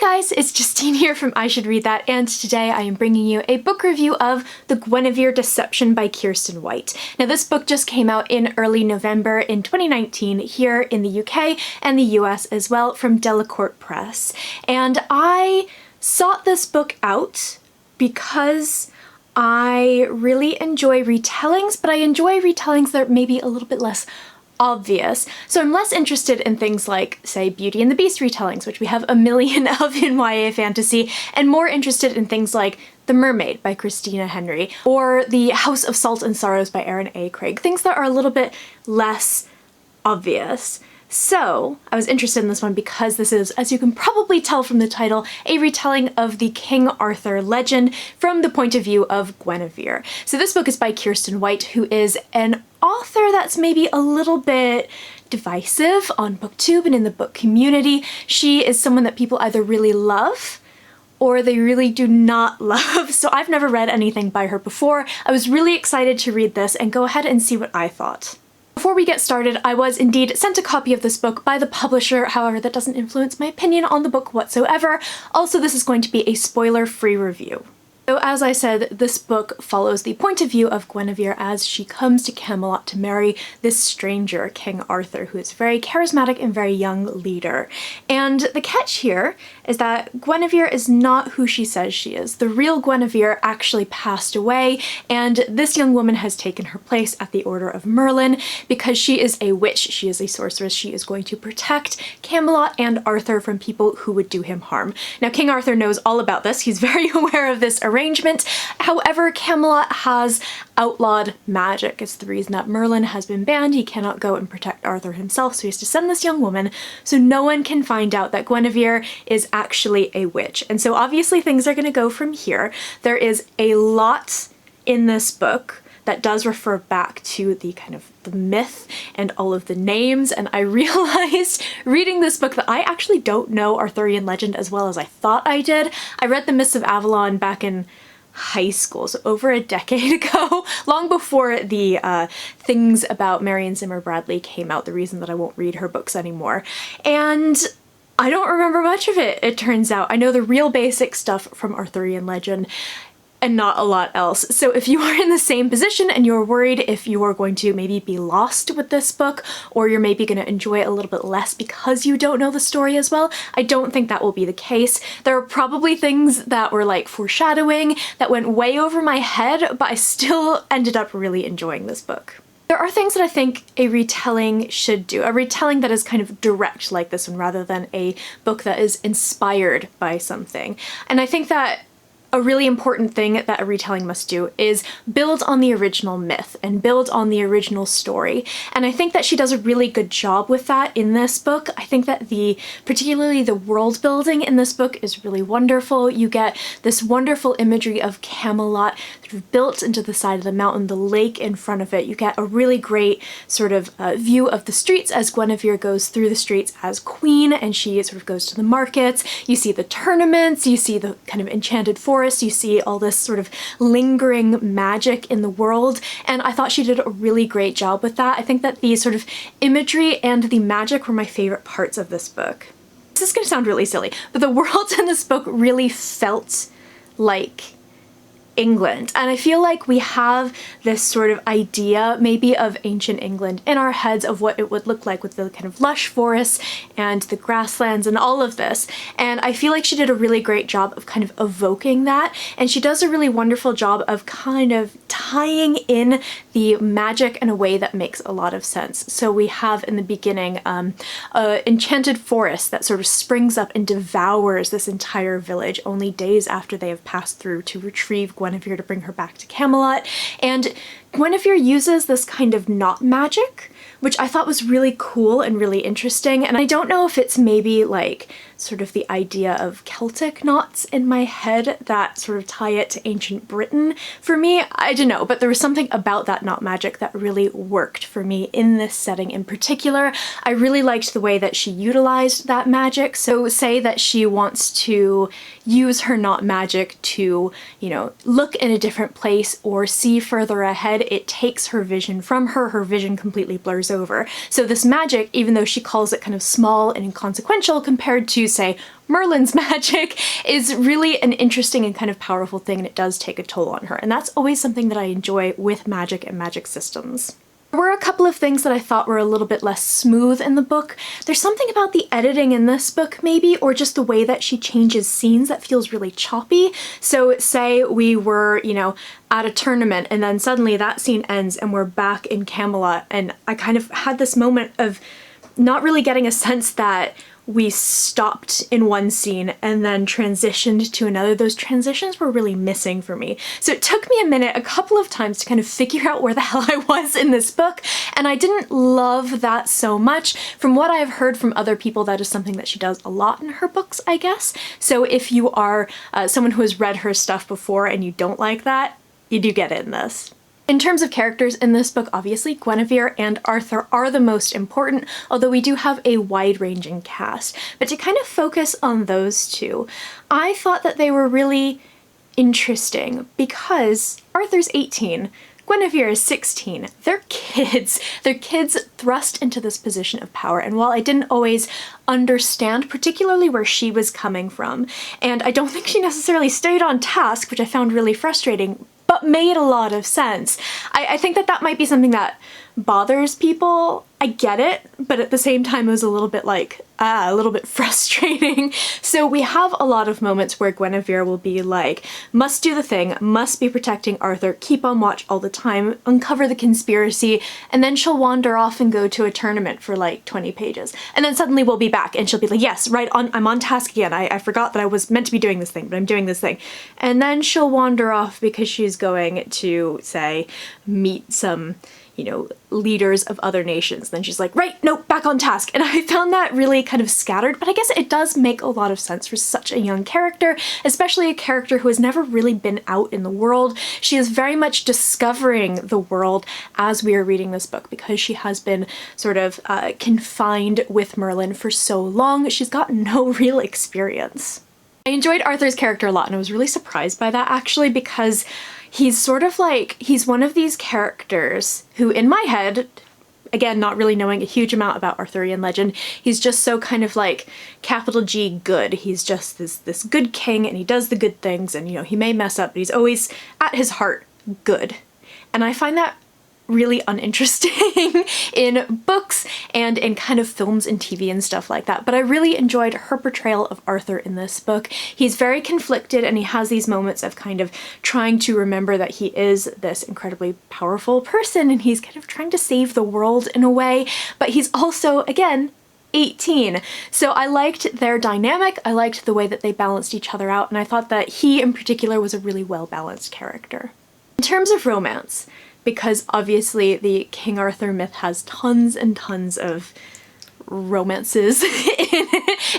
guys, it's Justine here from I Should Read That, and today I am bringing you a book review of The Guinevere Deception by Kiersten White. Now this book just came out in early November in 2019 here in the UK and the US as well from Delacorte Press. And I sought this book out because I really enjoy retellings, but I enjoy retellings that are maybe a little bit less obvious. So I'm less interested in things like, say, Beauty and the Beast retellings, which we have a million of in YA fantasy, and more interested in things like The Mermaid by Christina Henry, or The House of Salt and Sorrows by Erin A. Craig, things that are a little bit less obvious. So I was interested in this one because this is, as you can probably tell from the title, a retelling of the King Arthur legend from the point of view of Guinevere. So this book is by Kiersten White, who is an author that's maybe a little bit divisive on BookTube and in the book community. She is someone that people either really love or they really do not love. So I've never read anything by her before. I was really excited to read this and go ahead and see what I thought. Before we get started, I was indeed sent a copy of this book by the publisher, however that doesn't influence my opinion on the book whatsoever. Also, this is going to be a spoiler-free review. So as I said, this book follows the point of view of Guinevere as she comes to Camelot to marry this stranger, King Arthur, who is a very charismatic and very young leader. And the catch here is that Guinevere is not who she says she is. The real Guinevere actually passed away, and this young woman has taken her place at the Order of Merlin because she is a witch, she is a sorceress, she is going to protect Camelot and Arthur from people who would do him harm. Now, King Arthur knows all about this, he's very aware of this arrangement. However, Camelot has outlawed magic. It's the reason that Merlin has been banned. He cannot go and protect Arthur himself, so he has to send this young woman so no one can find out that Guinevere is actually a witch. And so obviously things are going to go from here. There is a lot in this book that does refer back to the kind of the myth and all of the names, and I realized reading this book that I actually don't know Arthurian legend as well as I thought I did. I read The Mists of Avalon back in high school, so over a decade ago, long before the things about Marion Zimmer Bradley came out, the reason that I won't read her books anymore. And I don't remember much of it, it turns out. I know the real basic stuff from Arthurian legend and not a lot else. So if you are in the same position and you're worried if you are going to maybe be lost with this book, or you're maybe going to enjoy it a little bit less because you don't know the story as well, I don't think that will be the case. There are probably things that were like foreshadowing that went way over my head, but I still ended up really enjoying this book. There are things that I think a retelling should do, a retelling that is kind of direct like this one rather than a book that is inspired by something. And I think that a really important thing that a retelling must do is build on the original myth and build on the original story. And I think that she does a really good job with that in this book. I think that particularly the world building in this book is really wonderful. You get this wonderful imagery of Camelot sort of built into the side of the mountain, the lake in front of it. You get a really great sort of view of the streets as Guinevere goes through the streets as queen and she sort of goes to the markets. You see the tournaments, you see the kind of enchanted forest, you see all this sort of lingering magic in the world, and I thought she did a really great job with that. I think that the sort of imagery and the magic were my favorite parts of this book. This is gonna sound really silly, but the world in this book really felt like England. And I feel like we have this sort of idea maybe of ancient England in our heads of what it would look like with the kind of lush forests and the grasslands and all of this. And I feel like she did a really great job of kind of evoking that. And she does a really wonderful job of kind of tying in the magic in a way that makes a lot of sense. So we have in the beginning an enchanted forest that sort of springs up and devours this entire village only days after they have passed through to retrieve Guinevere to bring her back to Camelot. And Guinevere uses this kind of knot magic, which I thought was really cool and really interesting. And I don't know if it's maybe like sort of the idea of Celtic knots in my head that sort of tie it to ancient Britain for me. I don't know, but there was something about that knot magic that really worked for me in this setting in particular. I really liked the way that she utilized that magic. So say that she wants to use her knot magic to, you know, look in a different place or see further ahead, it takes her vision from her. Her vision completely blurs over. So this magic, even though she calls it kind of small and inconsequential compared to to, say, Merlin's magic is really an interesting and kind of powerful thing, and it does take a toll on her. And that's always something that I enjoy with magic and magic systems. There were a couple of things that I thought were a little bit less smooth in the book. There's something about the editing in this book maybe, or just the way that she changes scenes that feels really choppy. So say we were, you know, at a tournament and then suddenly that scene ends and we're back in Camelot, and I kind of had this moment of not really getting a sense that we stopped in one scene and then transitioned to another. Those transitions were really missing for me. So it took me a minute, a couple of times, to kind of figure out where the hell I was in this book, and I didn't love that so much. From what I've heard from other people, that is something that she does a lot in her books, I guess. So if you are someone who has read her stuff before and you don't like that, you do get it in this. In terms of characters in this book, obviously Guinevere and Arthur are the most important, although we do have a wide-ranging cast. But to kind of focus on those two, I thought that they were really interesting because Arthur's 18, Guinevere is 16. They're kids. They're kids thrust into this position of power, and while I didn't always understand particularly where she was coming from, and I don't think she necessarily stayed on task, which I found really frustrating, but made a lot of sense. I think that that might be something that bothers people. I get it, but at the same time it was a little bit like, a little bit frustrating. So we have a lot of moments where Guinevere will be like, must do the thing, must be protecting Arthur, keep on watch all the time, uncover the conspiracy, and then she'll wander off and go to a tournament for like 20 pages. And then suddenly we'll be back and she'll be like, yes, right on, I'm on task again. I forgot that I was meant to be doing this thing, but I'm doing this thing. And then she'll wander off because she's going to, say, meet some, you know, leaders of other nations. Then she's like, right, nope, back on task. And I found that really kind of scattered, but I guess it does make a lot of sense for such a young character, especially a character who has never really been out in the world. She is very much discovering the world as we are reading this book because she has been sort of confined with Merlin for so long. She's got no real experience. I enjoyed Arthur's character a lot, and I was really surprised by that actually, because he's sort of like, he's one of these characters who, in my head, again, not really knowing a huge amount about Arthurian legend, he's just so kind of like capital G good. He's just this good king, and he does the good things, and you know, he may mess up, but he's always at his heart good. And I find that really uninteresting in books and in kind of films and TV and stuff like that. But I really enjoyed her portrayal of Arthur in this book. He's very conflicted, and he has these moments of kind of trying to remember that he is this incredibly powerful person, and he's kind of trying to save the world in a way, but he's also, again, 18. So I liked their dynamic, I liked the way that they balanced each other out, and I thought that he in particular was a really well-balanced character. In terms of romance, because obviously the King Arthur myth has tons and tons of romances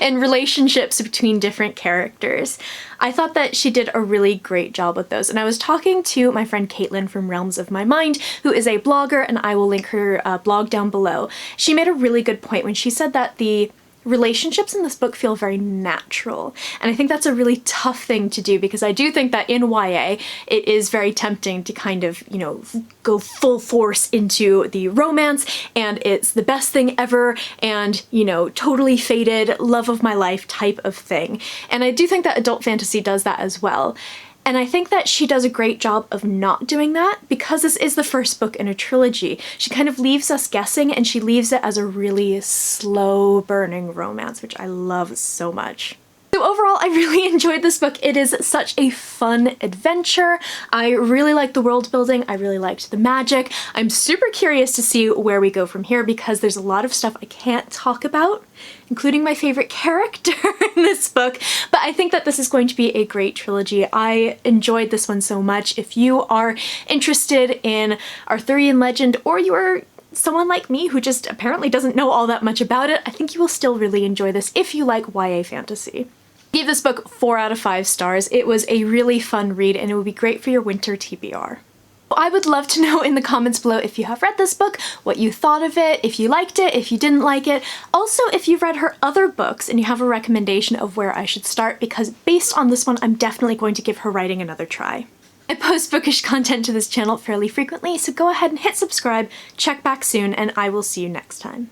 and relationships between different characters. I thought that she did a really great job with those, and I was talking to my friend Caitlin from Realms of My Mind, who is a blogger, and I will link her blog down below. She made a really good point when she said that the relationships in this book feel very natural, and I think that's a really tough thing to do, because I do think that in YA it is very tempting to kind of, you know, go full force into the romance, and it's the best thing ever, and, you know, totally fated, love of my life type of thing. And I do think that adult fantasy does that as well. And I think that she does a great job of not doing that, because this is the first book in a trilogy. She kind of leaves us guessing, and she leaves it as a really slow burning romance, which I love so much. So overall, I really enjoyed this book. It is such a fun adventure. I really liked the world building. I really liked the magic. I'm super curious to see where we go from here, because there's a lot of stuff I can't talk about, including my favorite character in this book, but I think that this is going to be a great trilogy. I enjoyed this one so much. If you are interested in Arthurian legend, or you are someone like me who just apparently doesn't know all that much about it, I think you will still really enjoy this if you like YA fantasy. I gave this book 4 out of 5 stars. It was a really fun read, and it would be great for your winter TBR. I would love to know in the comments below if you have read this book, what you thought of it, if you liked it, if you didn't like it. Also, if you've read her other books and you have a recommendation of where I should start, because based on this one, I'm definitely going to give her writing another try. I post bookish content to this channel fairly frequently, so go ahead and hit subscribe, check back soon, and I will see you next time.